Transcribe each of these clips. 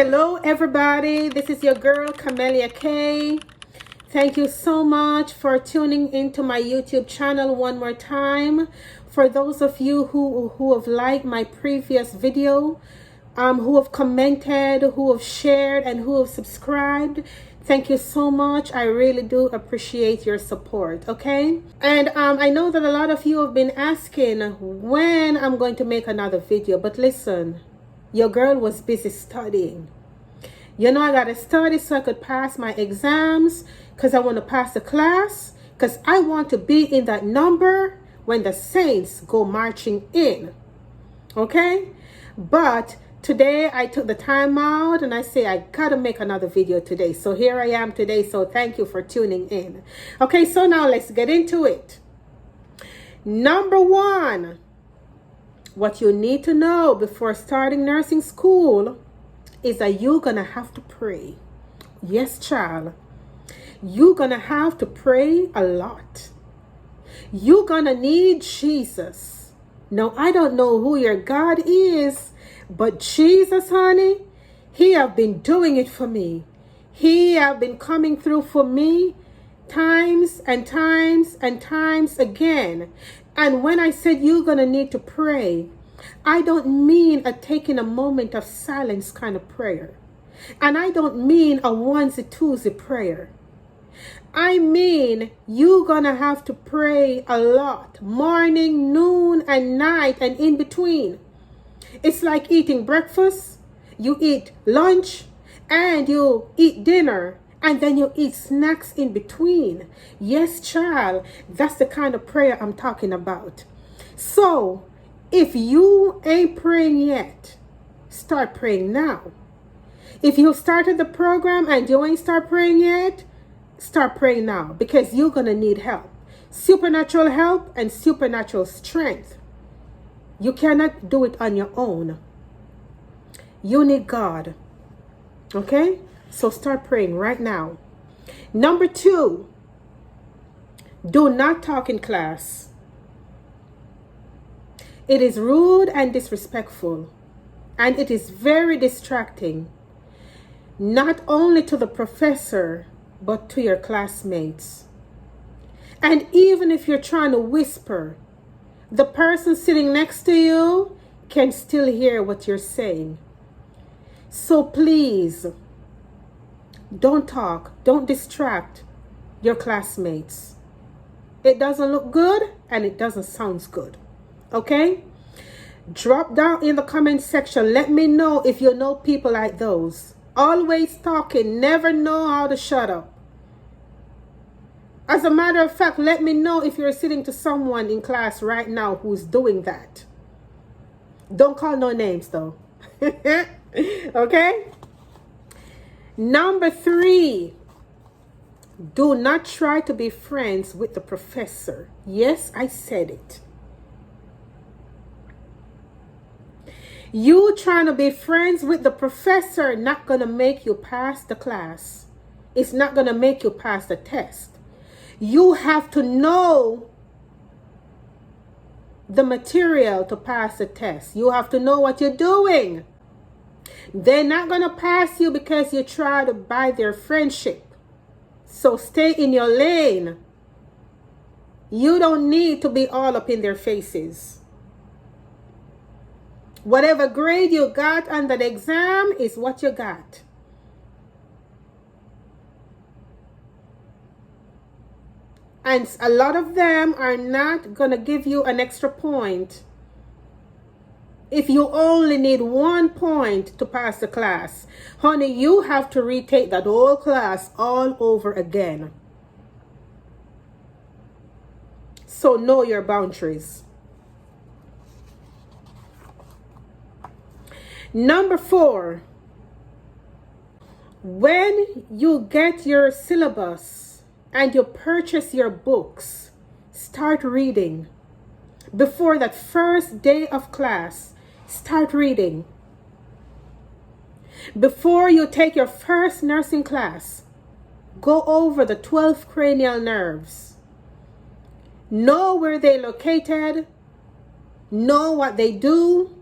Hello everybody, this is your girl Camelia K. Thank you so much for tuning into my YouTube channel one more time. For those of you who have liked my previous video, who have commented, who have shared, and who have subscribed, thank you so much. I really do appreciate your support, okay? And I know that a lot of you have been asking when I'm going to make another video, but listen, your girl was busy studying. You know, I got to study so I could pass my exams, because I want to pass the class, because I want to be in that number when the saints go marching in, okay? But today I took the time out and I say I got to make another video today. So here I am today, so thank you for tuning in. Okay, so now let's get into it. Number one, what you need to know before starting nursing school is that you're going to have to pray. Yes, child. You're going to have to pray a lot. You're going to need Jesus. Now, I don't know who your God is, but Jesus, honey, he have been doing it for me. He have been coming through for me times and times and times again. And when I said you're going to need to pray, I don't mean taking a moment of silence kind of prayer. And I don't mean a onesie-twosie prayer. I mean you're going to have to pray a lot. Morning, noon, and night, and in between. It's like eating breakfast, you eat lunch, and you eat dinner. And then you eat snacks in between. Yes, child, that's the kind of prayer I'm talking about. So, if you ain't praying yet, start praying now. If you started the program and you ain't start praying yet, start praying now, because you're going to need help. Supernatural help and supernatural strength. You cannot do it on your own. You need God. Okay? So start praying right now. Number two, do not talk in class. It is rude and disrespectful, and it is very distracting, not only to the professor, but to your classmates. And even if you're trying to whisper, the person sitting next to you can still hear what you're saying. So please, don't talk, don't distract your classmates. It doesn't look good and it doesn't sound good. Okay? Drop down in the comment section. Let me know if you know people like those. Always talking, never know how to shut up. As a matter of fact, let me know if you're sitting to someone in class right now who's doing that. Don't call no names though. Okay? Number three, do not try to be friends with the professor. Yes, I said it. You trying to be friends with the professor not going to make you pass the class. It's not going to make you pass the test. You have to know the material to pass the test. You have to know what you're doing. They're not going to pass you because you try to buy their friendship. So stay in your lane. You don't need to be all up in their faces. Whatever grade you got on that exam is what you got. And a lot of them are not going to give you an extra point if you only need 1 point to pass the class. Honey, you have to retake that whole class all over again. So know your boundaries. Number four, when you get your syllabus and you purchase your books, start reading. Before that first day of class, start reading. Before you take your first nursing class, go over the 12 cranial nerves. Know where they're located. Know what they do.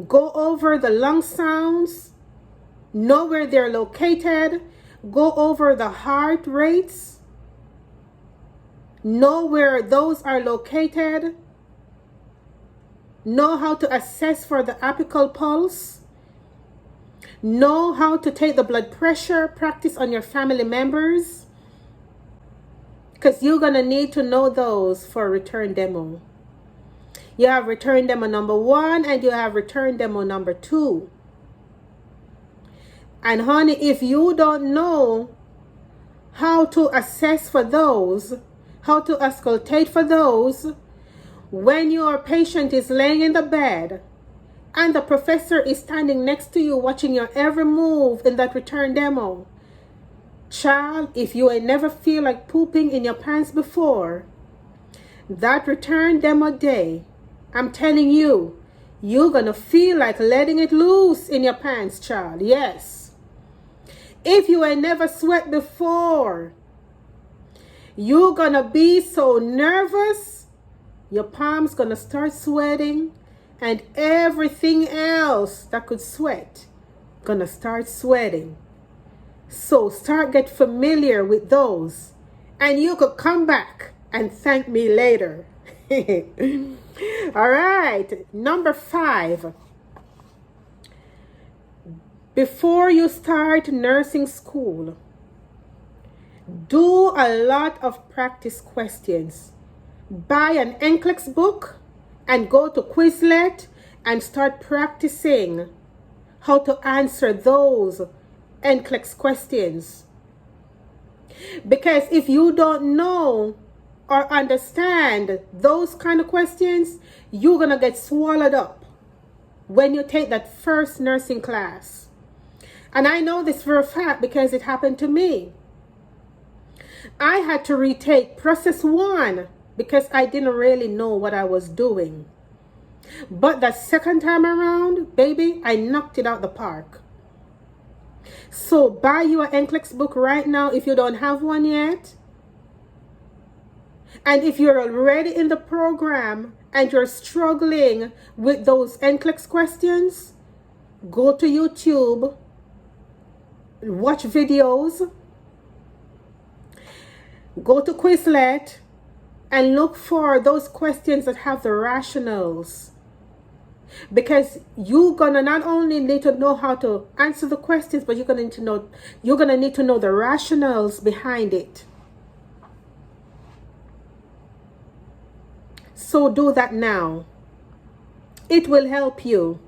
Go over the lung sounds, know where they're located, go over the heart rates, know where those are located, know how to assess for the apical pulse, know how to take the blood pressure, practice on your family members, because you're going to need to know those for return demo. You have return demo number 1 and you have return demo number 2. And honey, if you don't know how to assess for those, how to auscultate for those, when your patient is laying in the bed and the professor is standing next to you watching your every move in that return demo, child, if you ain't never feel like pooping in your pants before, that return demo day, I'm telling you, you're gonna feel like letting it loose in your pants, child. Yes. If you ain't never sweat before, you're gonna be so nervous, your palms gonna start sweating, and everything else that could sweat gonna start sweating. So start get familiar with those, and you could come back and thank me later. All right, number 5. Before you start nursing school, do a lot of practice questions. Buy an NCLEX book and go to Quizlet and start practicing how to answer those NCLEX questions. Because if you don't know or understand those kind of questions, you're going to get swallowed up when you take that first nursing class. And I know this for a fact because it happened to me. I had to retake process 1 because I didn't really know what I was doing. But the second time around, baby, I knocked it out the park. So buy your NCLEX book right now if you don't have one yet. And if you're already in the program and you're struggling with those NCLEX questions, go to YouTube, watch videos, go to Quizlet, and look for those questions that have the rationals. Because you're gonna not only need to know how to answer the questions, but you're gonna need to know the rationals behind it. So do that now. It will help you.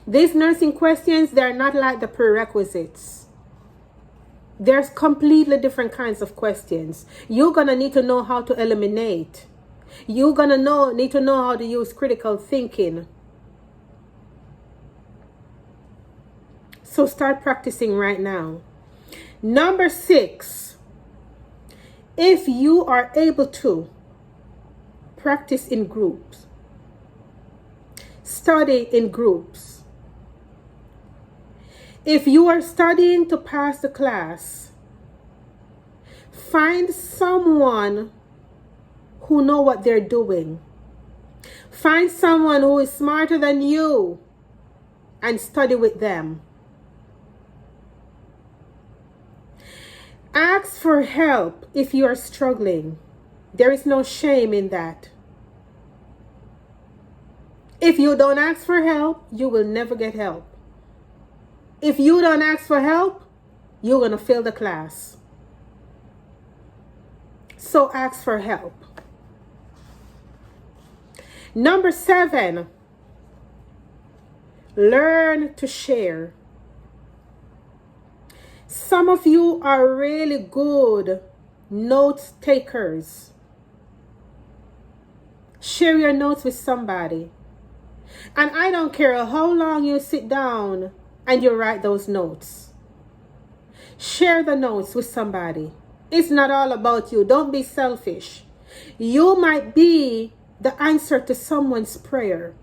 These nursing questions, they're not like the prerequisites. There's completely different kinds of questions. You're gonna need to know how to eliminate. You're gonna need to know how to use critical thinking. So start practicing right now. Number 6, if you are able to, practice in groups. Study in groups. If you are studying to pass the class, find someone who know what they're doing. Find someone who is smarter than you and study with them. Ask for help if you are struggling. There is no shame in that. If you don't ask for help, you will never get help. If you don't ask for help, you're going to fail the class. So ask for help. Number 7, learn to share. Some of you are really good note takers. Share your notes with somebody. And I don't care how long you sit down and you write those notes. Share the notes with somebody. It's not all about you. Don't be selfish. You might be the answer to someone's prayer.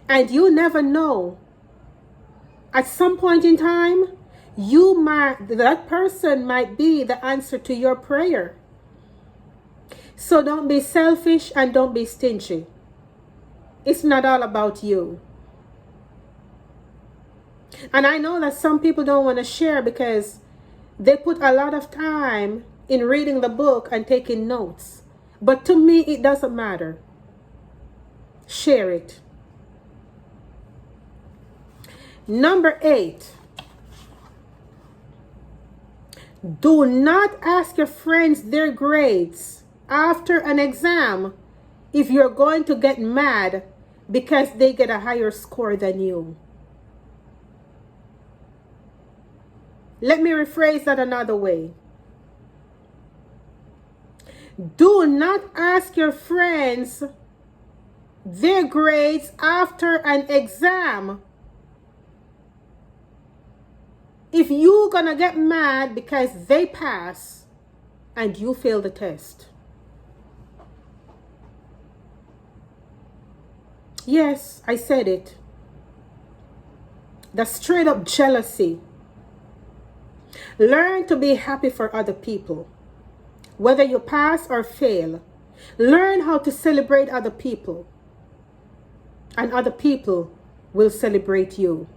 And you never know. At some point in time, that person might be the answer to your prayer. So don't be selfish and don't be stingy. It's not all about you. And I know that some people don't want to share because they put a lot of time in reading the book and taking notes. But to me, it doesn't matter. Share it. Number 8. Do not ask your friends their grades after an exam if you're going to get mad because they get a higher score than you. Let me rephrase that another way. Do not ask your friends their grades after an exam if you're gonna get mad because they pass and you fail the test. Yes, I said it. That's straight up jealousy. Learn to be happy for other people. Whether you pass or fail, learn how to celebrate other people. And other people will celebrate you.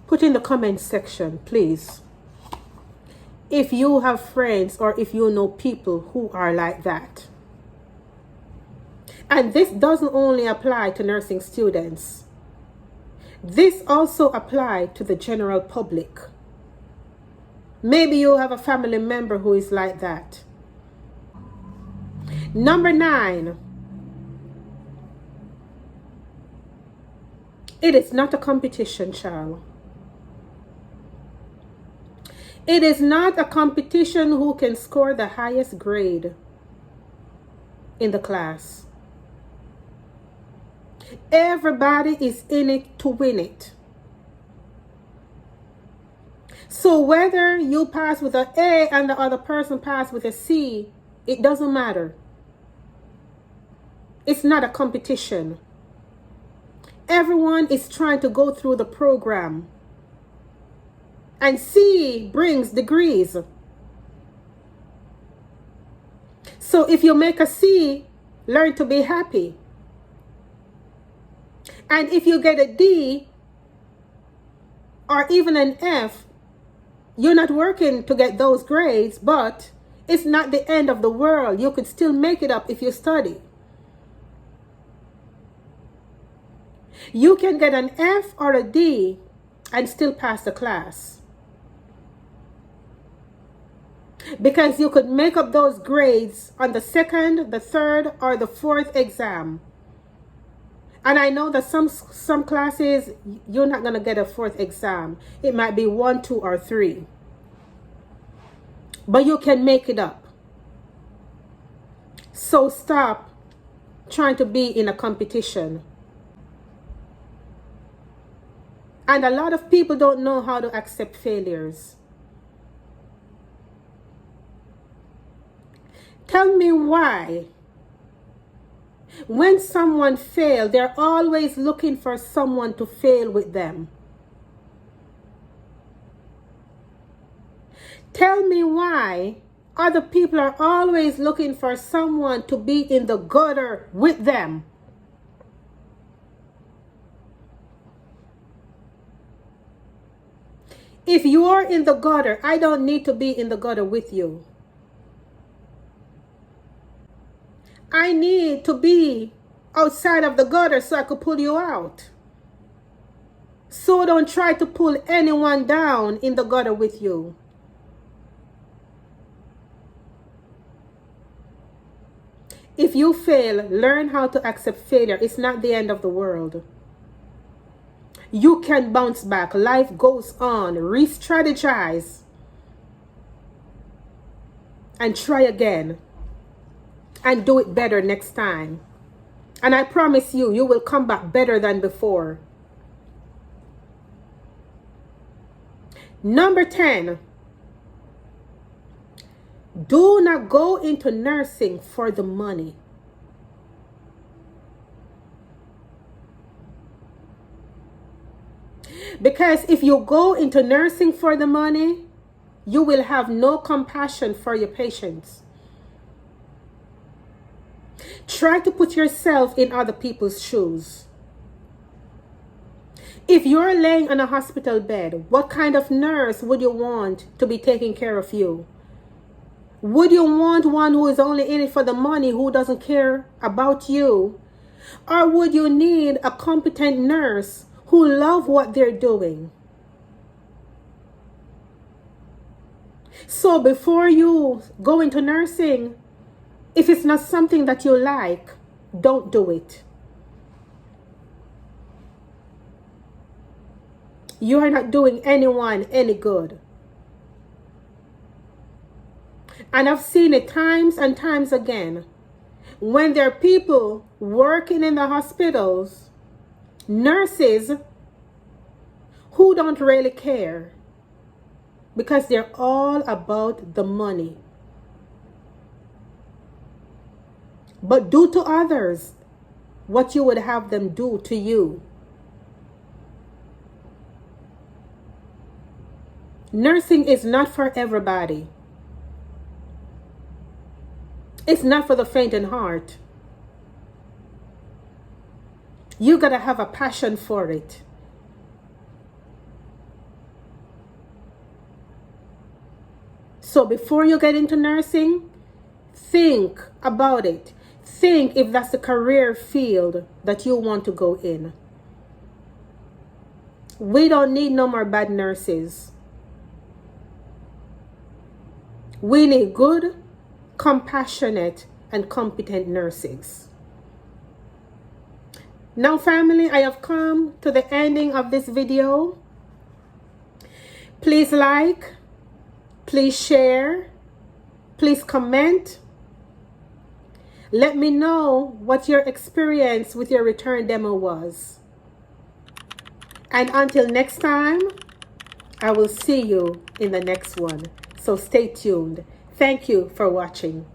Put in the comment section, please, if you have friends or if you know people who are like that. And this doesn't only apply to nursing students. This also applies to the general public. Maybe you have a family member who is like that. Number 9. It is not a competition, child. It is not a competition who can score the highest grade in the class. Everybody is in it to win it. So whether you pass with an A and the other person pass with a C, it doesn't matter. It's not a competition. Everyone is trying to go through the program. And C brings degrees. So if you make a C, learn to be happy. And if you get a D or even an F, you're not working to get those grades, but it's not the end of the world. You could still make it up if you study. You can get an F or a D and still pass the class. Because you could make up those grades on the 2nd, the 3rd, or the 4th exam. And I know that some classes, you're not going to get a 4th exam. It might be 1, 2, or 3. But you can make it up. So stop trying to be in a competition. And a lot of people don't know how to accept failures. Tell me why. When someone fails, they're always looking for someone to fail with them. Tell me why other people are always looking for someone to be in the gutter with them. If you are in the gutter, I don't need to be in the gutter with you. I need to be outside of the gutter so I could pull you out. So don't try to pull anyone down in the gutter with you. If you fail, learn how to accept failure. It's not the end of the world. You can bounce back. Life goes on. Re-strategize. And try again. And do it better next time. And I promise you, you will come back better than before. Number 10. Do not go into nursing for the money. Because if you go into nursing for the money, you will have no compassion for your patients. Try to put yourself in other people's shoes. If you're laying on a hospital bed, what kind of nurse would you want to be taking care of you? Would you want one who is only in it for the money, who doesn't care about you? Or would you need a competent nurse who love what they're doing? So before you go into nursing, if it's not something that you like, don't do it. You are not doing anyone any good. And I've seen it times and times again. When there are people working in the hospitals, nurses who don't really care, because they're all about the money. But do to others what you would have them do to you. Nursing is not for everybody. It's not for the faint in heart. You gotta have a passion for it. So before you get into nursing, think about it. Think if that's the career field that you want to go in. We don't need no more bad nurses. We need good, compassionate, and competent nurses. Now, family, I have come to the ending of this video. Please like, please share, please comment. Let me know what your experience with your return demo was. And until next time, I will see you in the next one. So stay tuned. Thank you for watching.